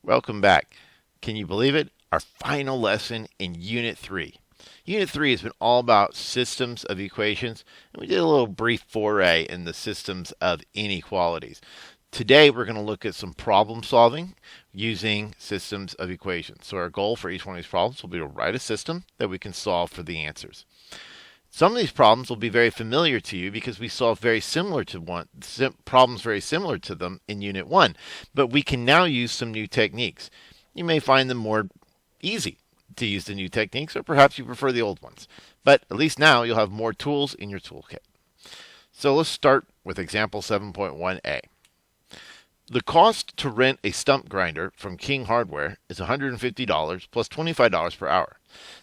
Welcome back. Can you believe it? Our final lesson in Unit 3. Unit 3 has been all about systems of equations, and we did a little brief foray in the systems of inequalities. Today, we're going to look at some problem solving using systems of equations. So, our goal for each one of these problems will be to write a system that we can solve for the answers. Some of these problems will be very familiar to you because we solved problems very similar to them in Unit 1, but we can now use some new techniques. You may find them more easy to use the new techniques, or perhaps you prefer the old ones. But at least now you'll have more tools in your toolkit. So let's start with example 7.1a. The cost to rent a stump grinder from King Hardware is $150 plus $25 per hour.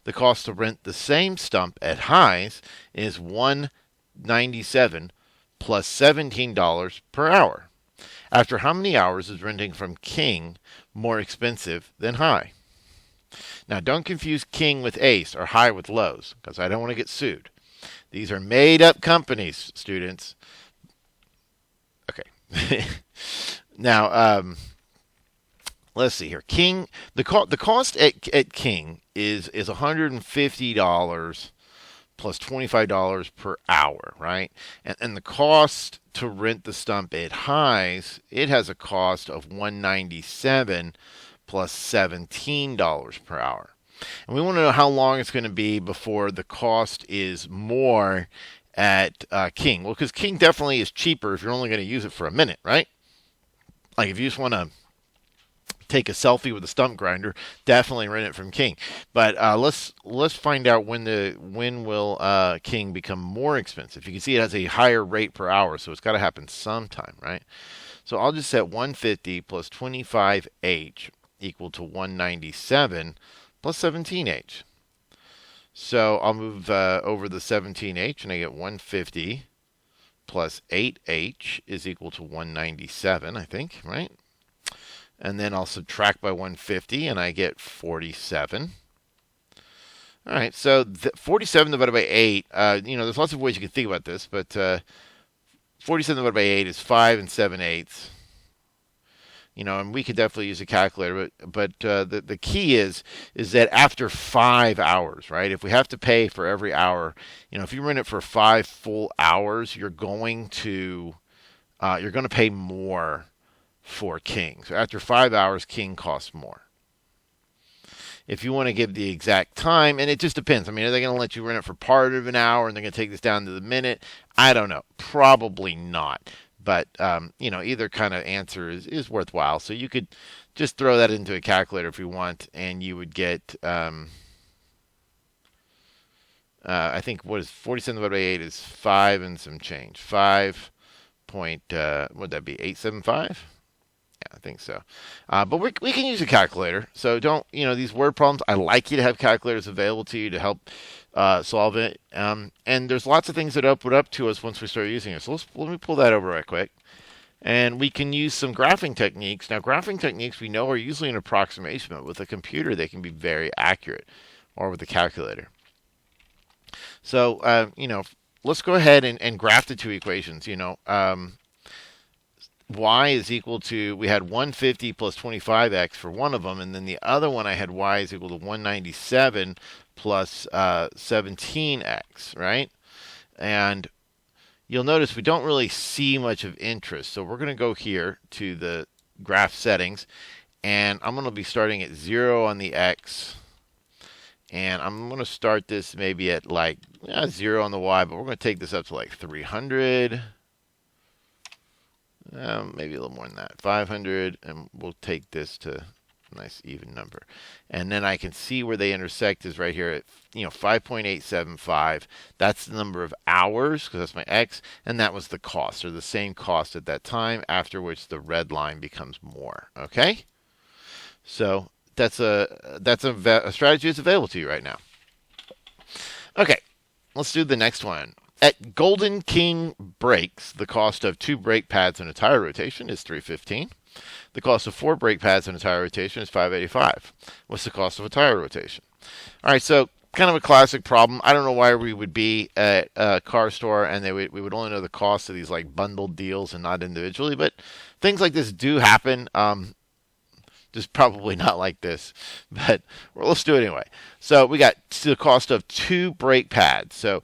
The cost to rent the same stump at Highs is $197 plus $17 per hour. After how many hours is renting from King more expensive than High? Now, don't confuse King with Ace or High with Lowe's, because I don't want to get sued. These are made-up companies, students. Okay. Now, let's see here. King, the cost at King is $150 plus $25 per hour, right? And the cost to rent the stump at Highs, it has a cost of $197 plus $17 per hour. And we want to know how long it's going to be before the cost is more at King. Well, because King definitely is cheaper if you're only going to use it for a minute, right? Like if you just want to take a selfie with a stump grinder, definitely rent it from King. But let's find out when will King become more expensive. You can see it has a higher rate per hour, so it's got to happen sometime, right? So I'll just set 150 plus 25h equal to 197 plus 17h. So I'll move over the 17h, and I get 150 plus 8h is equal to 197, I think, right? And then I'll subtract by 150, and I get 47. All right, so 47 divided by 8, there's lots of ways you can think about this, but 47 divided by 8 is 5 and 7/8. And we could definitely use a calculator, but the key is that after 5 hours, right? If we have to pay for every hour, if you rent it for 5 full hours, you're going to pay more for King. So after 5 hours, King costs more. If you want to give the exact time, and it just depends. I mean, are they going to let you rent it for part of an hour and they're going to take this down to the minute? I don't know. Probably not. But, either kind of answer is worthwhile. So you could just throw that into a calculator if you want, and you would get, I think, what is 47 divided by 8 is 5 and some change. 5 point, what would that be, 875? Yeah, I think so. But we can use a calculator. So don't, these word problems, I like you to have calculators available to you to help solve it. And there's lots of things that open up to us once we start using it. So let me pull that over right quick. And we can use some graphing techniques. Now, graphing techniques we know are usually an approximation, but with a computer they can be very accurate, or with a calculator. So, let's go ahead and graph the two equations. Y is equal to, we had 150 plus 25x for one of them, and then the other one I had y is equal to 197 plus 17x, right? And you'll notice we don't really see much of interest. So we're going to go here to the graph settings, and I'm going to be starting at 0 on the x. And I'm going to start this maybe at 0 on the y, but we're going to take this up to 300. Maybe a little more than that, 500, and we'll take this to a nice even number. And then I can see where they intersect is right here at 5.875. That's the number of hours, because that's my x, and that was the cost, or the same cost at that time, after which the red line becomes more. Okay? So that's a strategy that's available to you right now. Okay, let's do the next one. At Golden King Brakes, the cost of 2 brake pads and a tire rotation is $315. The cost of 4 brake pads and a tire rotation is $585. What's the cost of a tire rotation? All right, so kind of a classic problem. I don't know why we would be at a car store and we would only know the cost of these bundled deals and not individually, but things like this do happen. Just probably not like this, but let's do it anyway. So we got the cost of 2 brake pads. So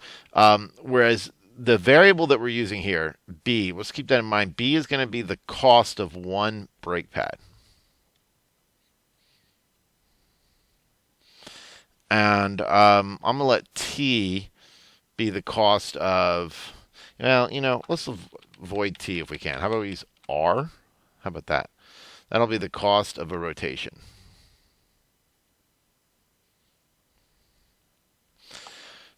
whereas the variable that we're using here, B, let's keep that in mind. B is going to be the cost of 1 brake pad. And I'm going to let T be the cost of, well, let's avoid T if we can. How about we use R? How about that? That'll be the cost of a rotation.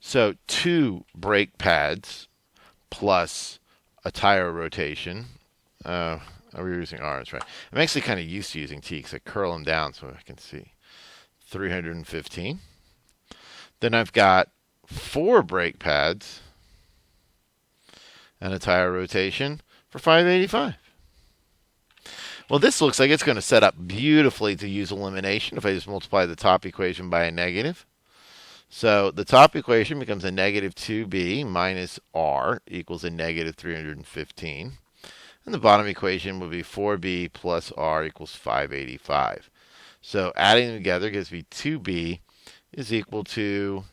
So 2 brake pads plus a tire rotation. Are we using R? That's right. I'm actually kind of used to using T because I curl them down so I can see. 315. Then I've got 4 brake pads and a tire rotation for 585. Well, this looks like it's going to set up beautifully to use elimination if I just multiply the top equation by a negative. So the top equation becomes a negative 2b minus r equals a negative 315. And the bottom equation would be 4b plus r equals 585. So adding them together gives me 2b is equal to,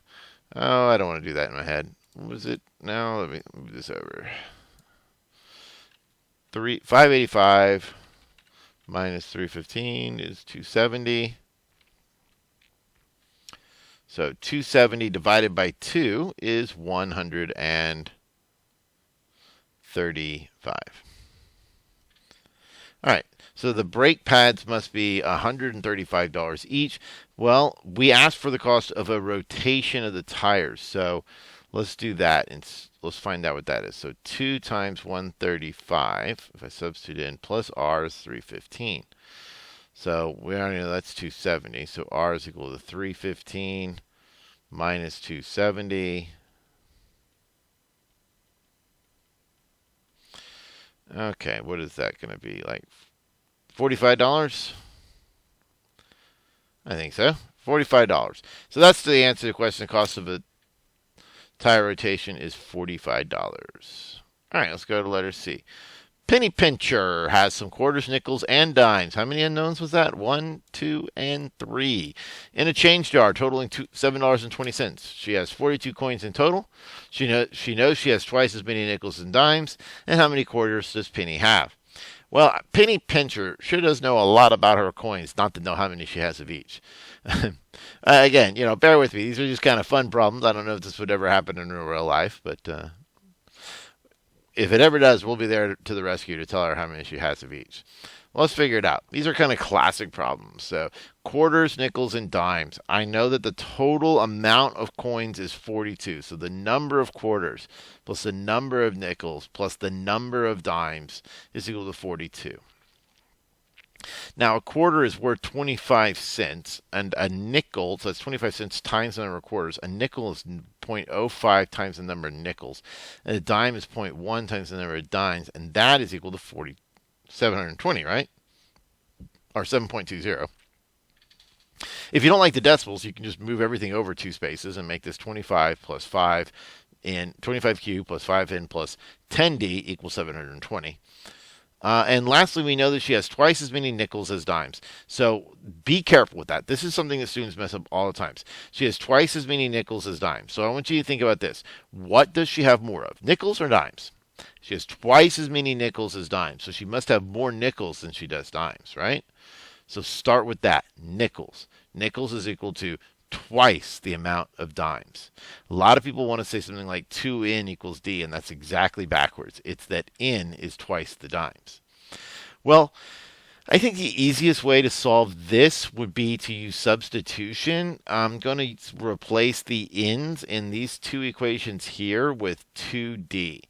oh, I don't want to do that in my head. What was it? Now let me move this over. 585 minus 315 is 270. So 270 divided by 2 is 135. All right, so the brake pads must be $135 each. Well, we asked for the cost of a rotation of the tires, so let's do that and let's find out what that is. So 2 times 135, if I substitute in, plus R is 315. So we already know that's 270. So R is equal to 315 minus 270. Okay, what is that going to be? Like $45? I think so. $45. So that's the answer to the question. The cost of a tire rotation is $45. All right, let's go to letter C. Penny Pincher has some quarters, nickels, and dimes. How many unknowns was that? 1, 2, and 3. In a change jar totaling $7.20. She has 42 coins in total. She knows she has twice as many nickels and dimes. And how many quarters does Penny have? Well, Penny Pincher sure does know a lot about her coins, not to know how many she has of each. Again, bear with me. These are just kind of fun problems. I don't know if this would ever happen in real life, but if it ever does, we'll be there to the rescue to tell her how many she has of each. Well, let's figure it out. These are kind of classic problems. So quarters, nickels, and dimes. I know that the total amount of coins is 42. So the number of quarters plus the number of nickels plus the number of dimes is equal to 42. Now, a quarter is worth 25 cents, and a nickel, so that's 25 cents times the number of quarters. A nickel is 0.05 times the number of nickels, and a dime is 0.1 times the number of dimes, and that is equal to 720, right? Or 7.20. If you don't like the decimals, you can just move everything over 2 spaces and make this 25 plus 5 in 25q plus 5n plus 10d equals 720. And lastly, we know that she has twice as many nickels as dimes. So be careful with that. This is something that students mess up all the time. She has twice as many nickels as dimes. So I want you to think about this. What does she have more of, nickels or dimes? She has twice as many nickels as dimes. So she must have more nickels than she does dimes, right? So start with that, nickels. Nickels is equal to twice the amount of dimes. A lot of people want to say something like 2n equals d, and that's exactly backwards. It's that n is twice the dimes. Well, I think the easiest way to solve this would be to use substitution. I'm going to replace the n's in these 2 equations here with 2d.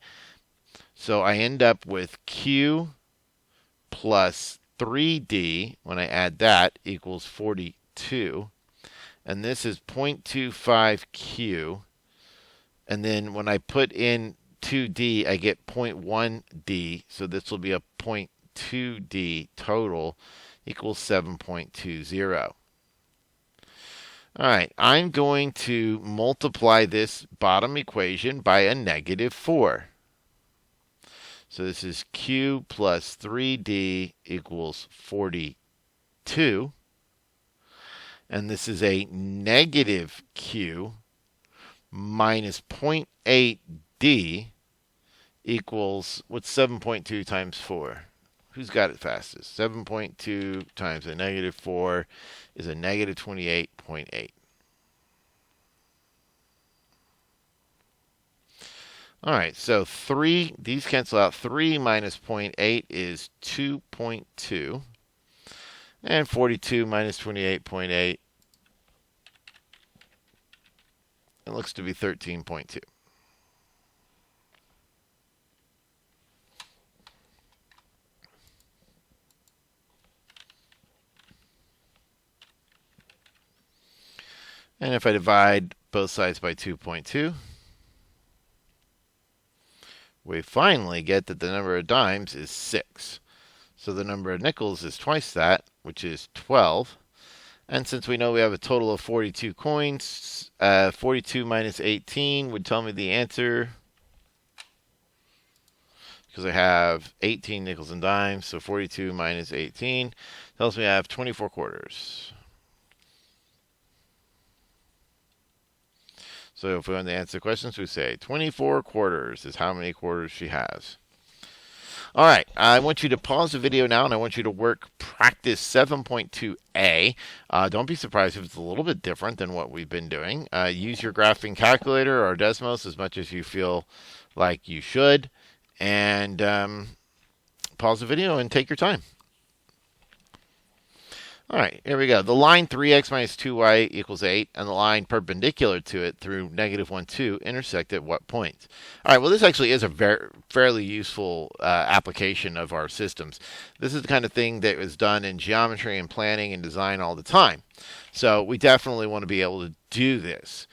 So I end up with q plus 3d, when I add that, equals 42. And this is 0.25q. And then when I put in 2d, I get 0.1d. So this will be a 0.2d total equals 7.20. All right, I'm going to multiply this bottom equation by a negative 4. So this is q plus 3d equals 42. 0.2, and this is a negative Q minus 0.8D equals, what's 7.2 times 4? Who's got it fastest? 7.2 times a negative 4 is a negative 28.8. All right, so 3, these cancel out. 3 minus 0.8 is 2.2. And 42 minus 28.8, it looks to be 13.2. And if I divide both sides by 2.2, we finally get that the number of dimes is 6. So the number of nickels is twice that, which is 12. And since we know we have a total of 42 coins, 42 minus 18 would tell me the answer, because I have 18 nickels and dimes. So 42 minus 18 tells me I have 24 quarters. So if we want to answer questions, we say 24 quarters is how many quarters she has. All right, I want you to pause the video now, and I want you to work practice 7.2a. Don't be surprised if it's a little bit different than what we've been doing. Use your graphing calculator or Desmos as much as you feel like you should, and pause the video and take your time. All right, here we go. The line 3x minus 2y equals 8 and the line perpendicular to it through negative 1, 2 intersect at what point? All right, well, this actually is a fairly useful application of our systems. This is the kind of thing that is done in geometry and planning and design all the time. So we definitely want to be able to do this.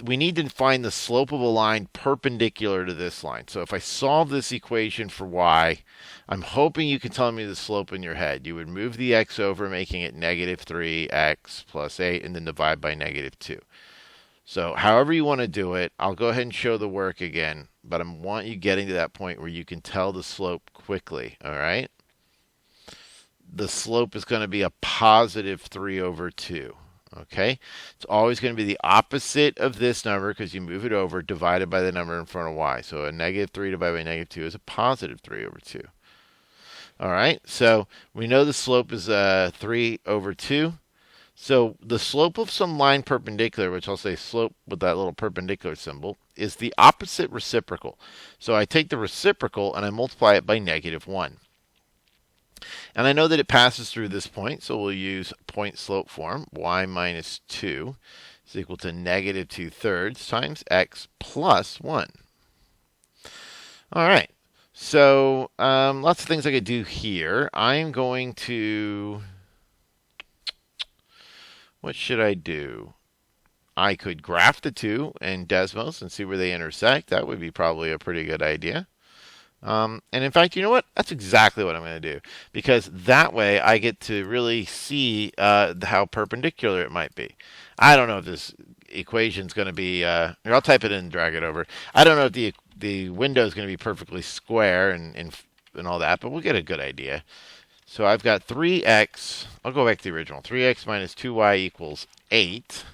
We need to find the slope of a line perpendicular to this line. So if I solve this equation for y, I'm hoping you can tell me the slope in your head. You would move the x over, making it negative 3x plus 8, and then divide by negative 2. So however you want to do it, I'll go ahead and show the work again, but I want you getting to that point where you can tell the slope quickly, all right? The slope is going to be a positive 3 over 2. Okay, it's always going to be the opposite of this number because you move it over divided by the number in front of y. So a negative 3 divided by negative 2 is a positive 3 over 2. All right, so we know the slope is 3 over 2. So the slope of some line perpendicular, which I'll say slope with that little perpendicular symbol, is the opposite reciprocal. So I take the reciprocal and I multiply it by negative 1. And I know that it passes through this point, so we'll use point slope form. Y minus 2 is equal to negative 2/3 times x plus 1. All right, so lots of things I could do here. I'm going to, what should I do? I could graph the two in Desmos and see where they intersect. That would be probably a pretty good idea. And in fact, you know what? That's exactly what I'm going to do, because that way I get to really see how perpendicular it might be. I don't know if this equation is going to be, I'll type it in and drag it over. I don't know if the window is going to be perfectly square and all that, but we'll get a good idea. So I've got 3x, I'll go back to the original, 3x minus 2y equals 8.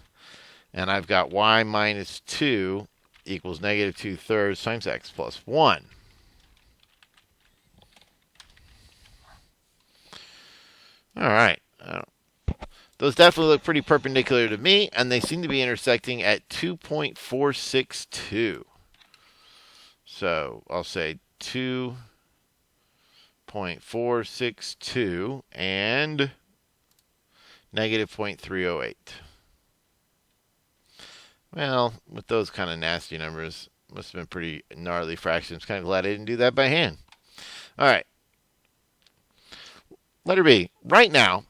And I've got y minus 2 equals negative 2/3 times x plus 1. All right. Those definitely look pretty perpendicular to me, and they seem to be intersecting at 2.462. So I'll say 2.462 and negative 0.308. Well, with those kind of nasty numbers, must have been pretty gnarly fractions. Kind of glad I didn't do that by hand. All right. Letter B. Right now,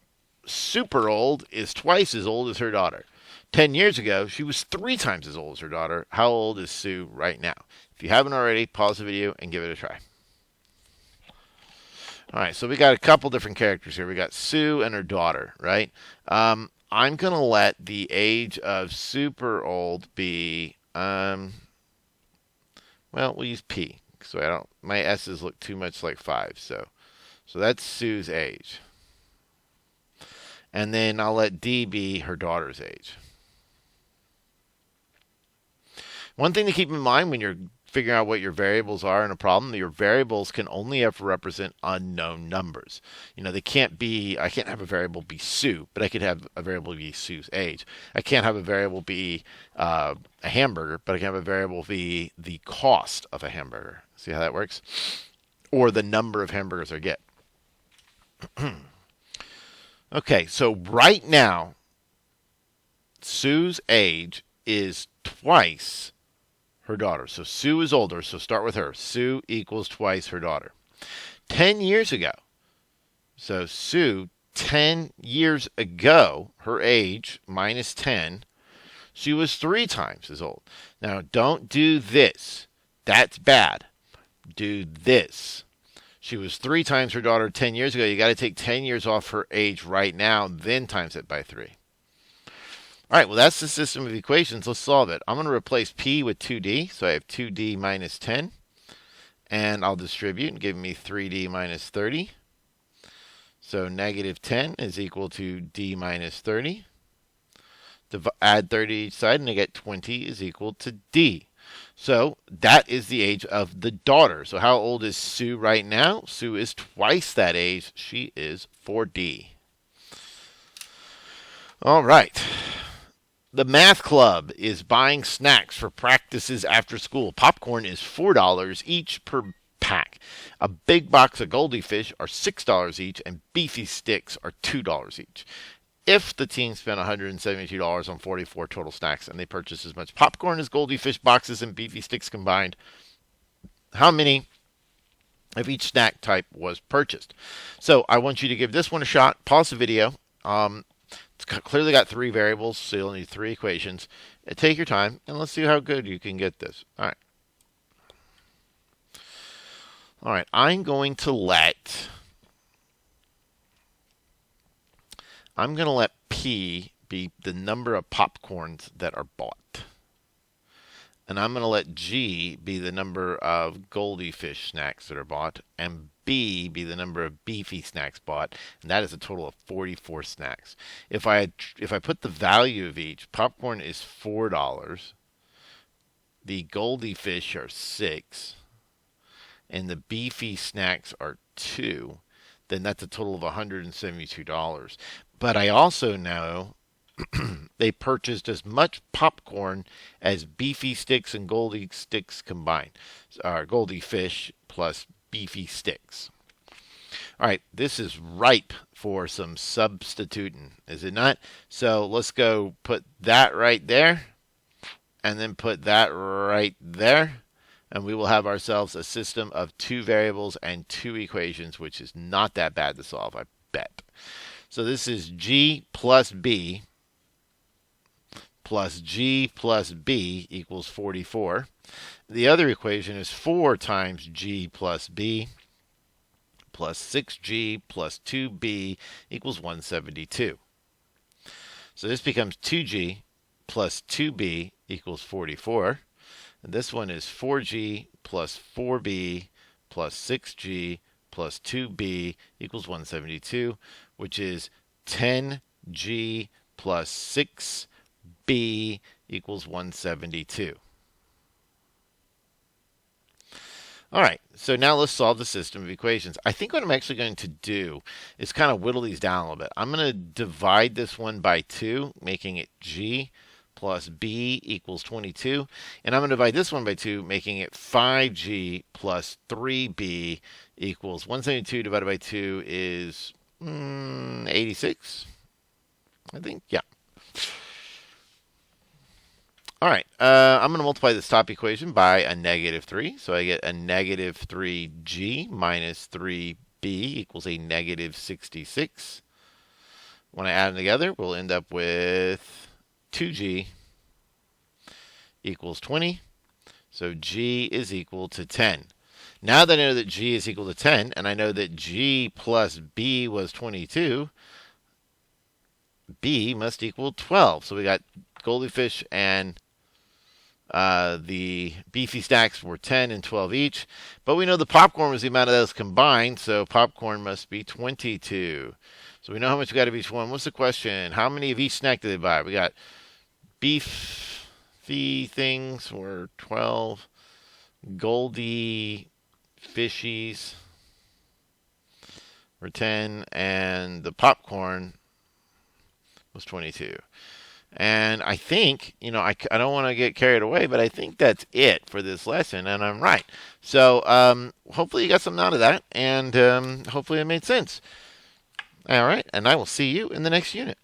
super old is twice as old as her daughter. 10 years ago, she was 3 times as old as her daughter. How old is Sue right now? If you haven't already, pause the video and give it a try. All right, so we got a couple different characters here. We got Sue and her daughter, right? I'm going to let the age of super old be, well, we'll use P. So my S's look too much like 5, so that's Sue's age. And then I'll let D be her daughter's age. One thing to keep in mind when you're figuring out what your variables are in a problem, your variables can only ever represent unknown numbers. They can't be, I can't have a variable be Sue, but I could have a variable be Sue's age. I can't have a variable be a hamburger, but I can have a variable be the cost of a hamburger. See how that works? Or the number of hamburgers I get. Okay, so right now, Sue's age is twice her daughter. So Sue is older, so start with her. Sue equals twice her daughter. 10 years ago, so Sue, 10 years ago, her age minus 10, she was 3 times as old. Now, don't do this. That's bad. Do this. She was 3 times her daughter 10 years ago. You got to take 10 years off her age right now, then times it by 3. All right, well, that's the system of equations. Let's solve it. I'm going to replace P with 2D. So I have 2D minus 10. And I'll distribute and give me 3D minus 30. So negative 10 is equal to D minus 30. Add 30 to each side, and I get 20 is equal to D. So that is the age of the daughter. So how old is Sue right now? Sue is twice that age. She is 4D. All right. The Math Club is buying snacks for practices after school. Popcorn is $4 each per pack. A big box of Goldie Fish are $6 each, and Beefy Sticks are $2 each. If the team spent $172 on 44 total snacks and they purchased as much popcorn as Goldie Fish boxes and Beefy Sticks combined, how many of each snack type was purchased? So I want you to give this one a shot. Pause the video. It's clearly got 3 variables, so you'll need 3 equations. Take your time, and let's see how good you can get this. All right, I'm going to let P be the number of popcorns that are bought. And I'm going to let G be the number of Goldie Fish snacks that are bought, and B be the number of Beefy snacks bought, and that is a total of 44 snacks. If I put the value of each, popcorn is $4, the Goldie Fish are $6, and the Beefy snacks are $2, then that's a total of $172. But I also know they purchased as much popcorn as Beefy Sticks and Goldie Sticks combined. Goldie Fish plus Beefy Sticks. All right, this is ripe for some substituting, is it not? So let's go put that right there, and then put that right there, and we will have ourselves a system of 2 variables and 2 equations, which is not that bad to solve, I bet. So this is G plus B plus G plus B equals 44. The other equation is 4 times G plus B plus 6G plus 2B equals 172. So this becomes 2G plus 2B equals 44. And this one is 4G plus 4B plus 6G plus 2B equals 172, which is 10G plus 6B equals 172. All right, so now let's solve the system of equations. I think what I'm actually going to do is kind of whittle these down a little bit. I'm going to divide this one by 2, making it G plus B equals 22. And I'm going to divide this one by 2, making it 5G plus 3B equals 172 divided by 2 is 86, I think. Yeah. All right, I'm going to multiply this top equation by a negative 3. So I get a negative 3G minus 3B equals a negative 66. When I add them together, we'll end up with 2G equals 20. So G is equal to 10. Now that I know that G is equal to 10, and I know that G plus B was 22, B must equal 12. So we got Goldie Fish and the Beefy Stacks were 10 and 12 each. But we know the popcorn was the amount of those combined, so popcorn must be 22. So So we know how much we got of each one. What's the question? How many of each snack do they buy? We got beefy things were 12. Goldie fishies were 10. And the popcorn was 22. And I think, I don't want to get carried away, but I think that's it for this lesson, and I'm right. So hopefully you got something out of that, and hopefully it made sense. All right, and I will see you in the next unit.